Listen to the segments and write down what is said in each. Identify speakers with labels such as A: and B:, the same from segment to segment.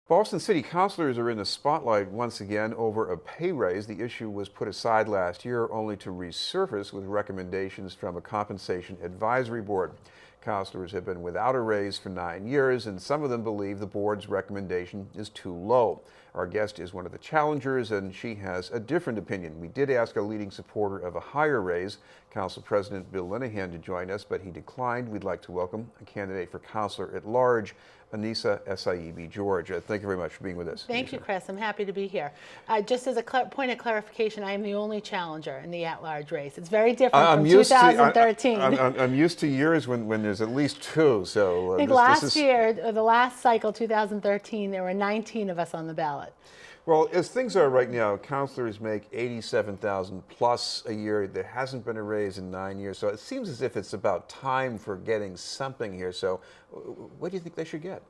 A: Boston City councilors are in the spotlight once again over a pay raise. The issue was put aside last year only to resurface with recommendations from a compensation advisory board. Councilors have been without a raise for 9 years, and some of them believe the board's recommendation is too low. Our guest is one of the challengers, and she has a different opinion. We did ask a leading supporter of a higher raise, Council President Bill Linehan, to join us, but he declined. We'd like to welcome a candidate for councilor at large, Annissa Essaibi-George. Thank you very much for being with us.
B: Thank you, Chris. I'm happy to be here. Just as a point of clarification, I am the only challenger in the at-large race. It's very different from 2013.
A: I'm used to years when there's at least two. So
B: I think last year, or the last cycle, 2013, there were 19 of us on the ballot.
A: Well, as things are right now, councilors make $87,000 plus a year. There hasn't been a raise in 9 years, so it seems as if it's about time for getting something here. So what do you think they should get?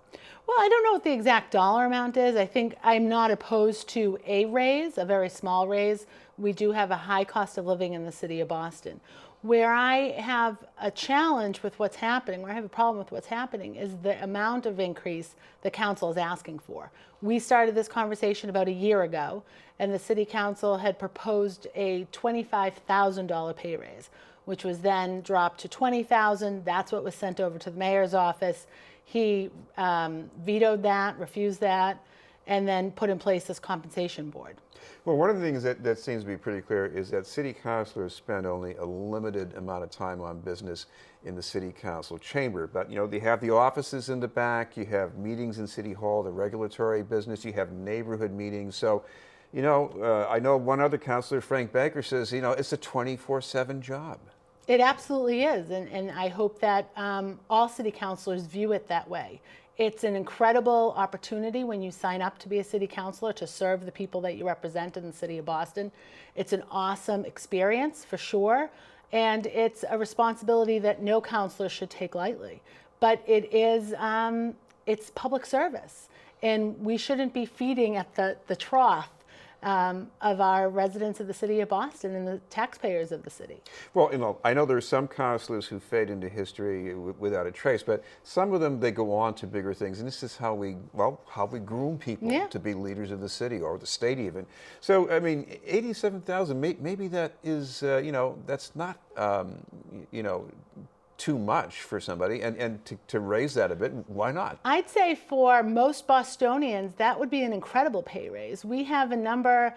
B: Well, I don't know what the exact dollar amount is. I think I'm not opposed to a raise, a very small raise. We do have a high cost of living in the city of Boston. Where I have a challenge with what's happening, where I have a problem with what's happening, is the amount of increase the council is asking for. We started this conversation about a year ago, and the city council had proposed a $25,000 pay raise, which was then dropped to $20,000. That's what was sent over to the mayor's office. He vetoed that, refused that, and then put in place this compensation board.
A: Well, one of the things that seems to be pretty clear is that city councilors spend only a limited amount of time on business in the city council chamber. But, you know, they have the offices in the back, you have meetings in City Hall, the regulatory business, you have neighborhood meetings. So, you know, I know one other councilor, Frank Baker, says, you know, it's a 24/7 job.
B: It absolutely is, and I hope that all city councilors view it that way. It's an incredible opportunity when you sign up to be a city councilor to serve the people that you represent in the city of Boston. It's an awesome experience for sure, and it's a responsibility that no councilor should take lightly. But it is, it's public service, and we shouldn't be feeding at the trough of our residents of the city of Boston and the taxpayers of the city.
A: Well, you know, I know there are some councilors who fade into history without a trace, but some of them, they go on to bigger things, and this is how we groom people to be leaders of the city or the state even. So, I mean, 87,000, maybe that is, you know, that's not, you know, too much for somebody, and to raise that a bit, why not?
B: I'd say for most Bostonians, that would be an incredible pay raise. We have a number,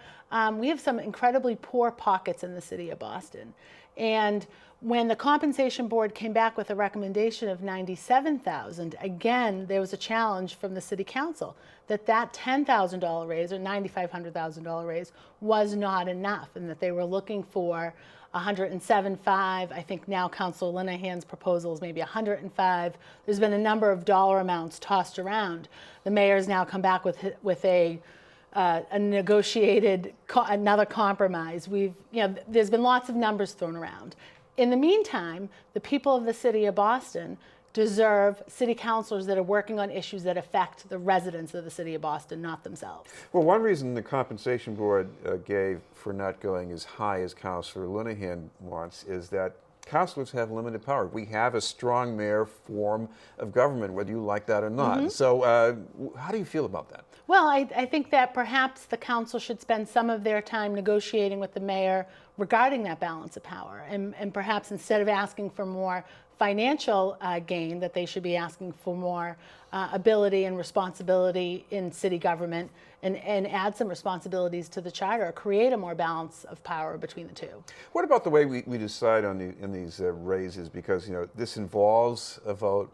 B: we have some incredibly poor pockets in the city of Boston. And when the compensation board came back with a recommendation of $97,000, again, there was a challenge from the city council that $10,000 raise or $9,500 raise was not enough, and that they were looking for 107.5. I think now Councilor Linehan's proposal is maybe 105. There's been a number of dollar amounts tossed around. The mayor's now come back with a negotiated another compromise. There's been lots of numbers thrown around. In the meantime, the people of the city of Boston deserve city councilors that are working on issues that affect the residents of the city of Boston, not themselves.
A: Well, one reason the compensation board gave for not going as high as Councilor Linehan wants is that councilors have limited power. We have a strong mayor form of government, whether you like that or not. So how do you feel about that?
B: Well, I think that perhaps the council should spend some of their time negotiating with the mayor regarding that balance of power. And perhaps instead of asking for more financial gain, that they should be asking for more ability and responsibility in city government, and add some responsibilities to the charter, or create a more balance of power between the two.
A: What about the way we decide on these raises? Because, you know, this involves a vote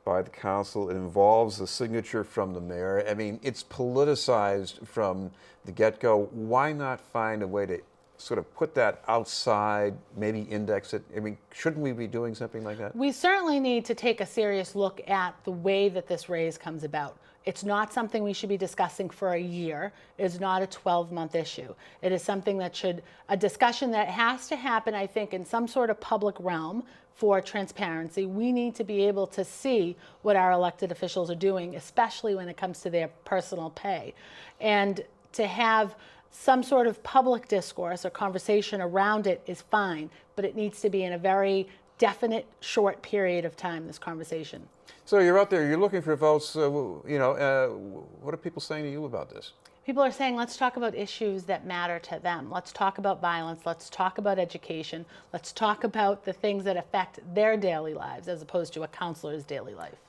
A: by the council. It involves a signature from the mayor. I mean, it's politicized from the get-go. Why not find a way to sort of put that outside, maybe index it? I mean, shouldn't we be doing something like that?
B: We certainly need to take a serious look at the way that this raise comes about. It's not something we should be discussing for a year. It is not a 12-month issue. It is something that a discussion that has to happen, I think, in some sort of public realm for transparency. We need to be able to see what our elected officials are doing, especially when it comes to their personal pay. And to have some sort of public discourse or conversation around it is fine, but it needs to be in a very definite short period of time, this conversation.
A: So you're out there, you're looking for votes. What are people saying to you about this?
B: People are saying, let's talk about issues that matter to them. Let's talk about violence. Let's talk about education. Let's talk about the things that affect their daily lives as opposed to a counselor's daily life.